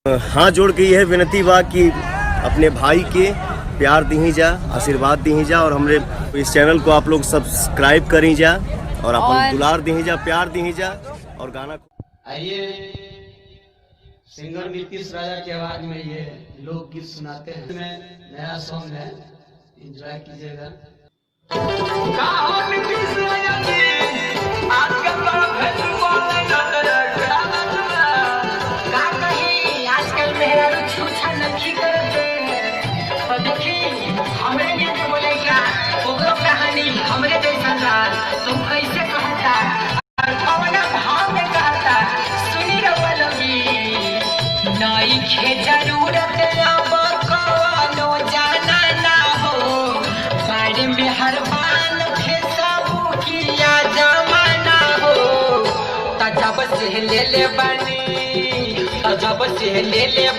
हाथ जोड़ के यह विनती बा कि अपने भाई के प्यार दी जा, आशीर्वाद दी जा और हमरे इस चैनल को आप लोग सब्सक्राइब करी जा और अपन दुलार दी जा, प्यार दी जा और गाना। आइए सिंगर नीतीश राजा की आवाज में ये लोकगीत सुनाते हैं। इसमें नया सॉन्ग है, एंजॉय कीजिएगा। हमरे जैसा तुम कैसे कहता भाव में कहता सुनी रही नई खे जरूरत कवनो जाना ना हो बारे में हर बाल सब किया जमाना हो तजब से ले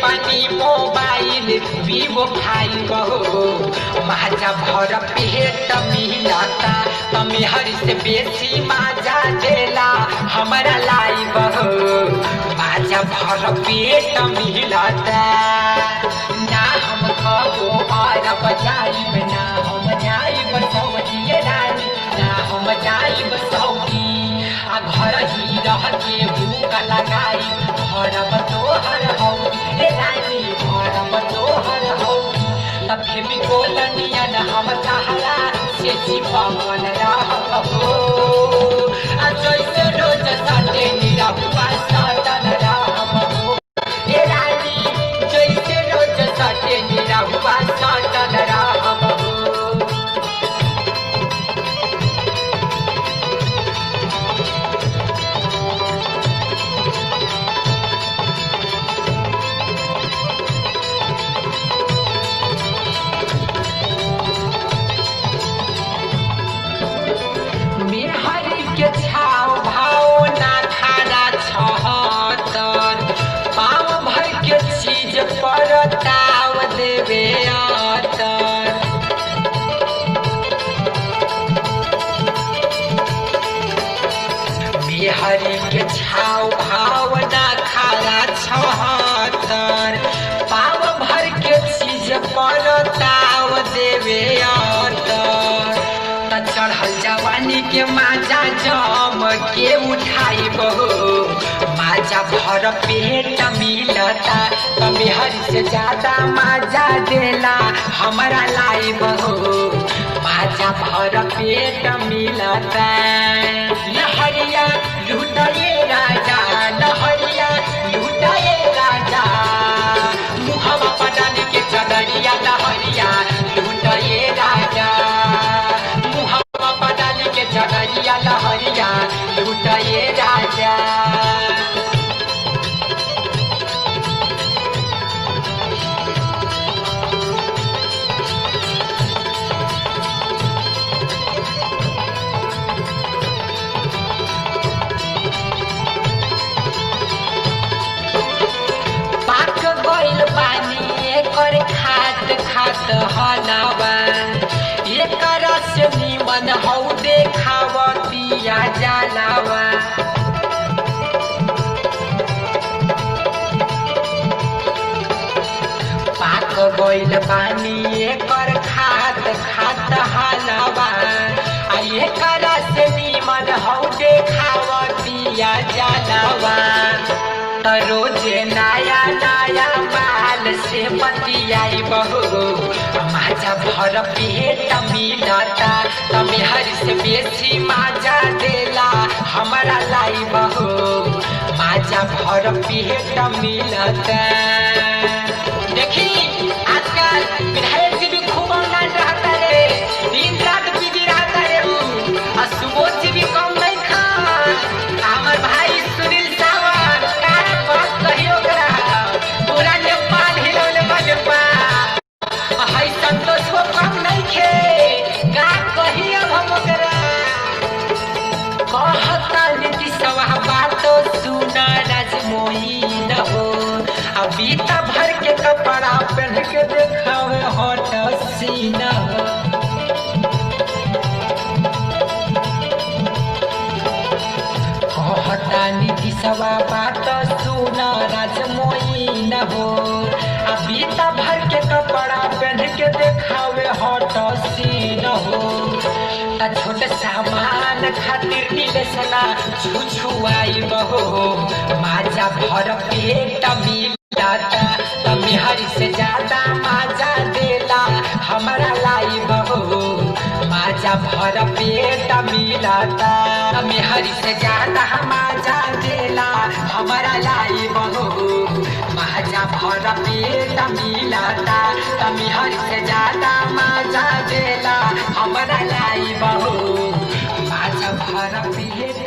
बनी मोबाइल वीवो 5 हो माजा भर पेट मिलता तमी हर से बेसी माजा देला हमारा लाइव हो माजा भर पेट मिलता ना हम कहो और बजाइब ना हम जाइब सौदिए रानी ना हम जाइब सऊदी आ घर ही रह के भूख लगाई भरब तोहर हो रानी भरब तोहर हो तभी भी कोलनियन हम तहरा से जीवन रहो आ जैसे रोज सटे निरहुआ सटल रहो रानी जैसे रोज सटे निरहुआ सटल रहो। हरि के छाव भावना खारा 76 पाव भर के चीज पर ताव देवे त चढ़ल जवानी के माजा जम के उठाई बहो माजा भर पेट मिलता तभी हर से ज्यादा माजा देला हमारा लाई बहो माजा भर पेट मिलता लहरिया लुटाए राजा लहरिया लुटाए राजा मुहवा पटाने के चदरिया लहरिया लुटाए राजा मुहवा पटाने के चदरिया लहरिया लुटाए राजा। खात हलावा एक रस निमन हौ देखावतिया जलावा पाक गइल पानी एकर खात हलावा आ एक रस निमन हौ देखावतिया जलावा त रोजे नया नया बाल से बतियाई बहो माजा भर पेट मिलता तभी हर से बेसी माजा देला हमारा लाई बहो माजा भर पेट मिलता। देखी आजकल विधायक जी भी खूब ऑनलाइन रहता रे, दिन रात बिजी रहता रे और सुबह जी भी कम नहीं खा हमार भाई सुनील सावन कहियो पूरा नेपाल हिलौले बजपा हाई संतोष को कम नहीं खे का कहियो हम ओकरा कहता नीतीशवा बातो सुना राजमोही न हो अभी त भर के कपड़ा पहन के देखावे हट सीना कहता नीतीशवा बात सुना राजमोही न हो बीता भर के कपड़ा पहन के देखावे हॉट सीन हो छोट सामान खातिर नीलेसना छुछुआई बहो माजा भर पेट मिलाता तमिहरी से ज्यादा माजा देला हमारा लाई बहो माजा भर पेट मिलाता तमिहरी से ज्यादा माजा देला हमारा लाई बहो माजा भर पेट मिलाता तमिहरी से ज्यादा माजा देला हमारा लाई बहो माजा भर पेट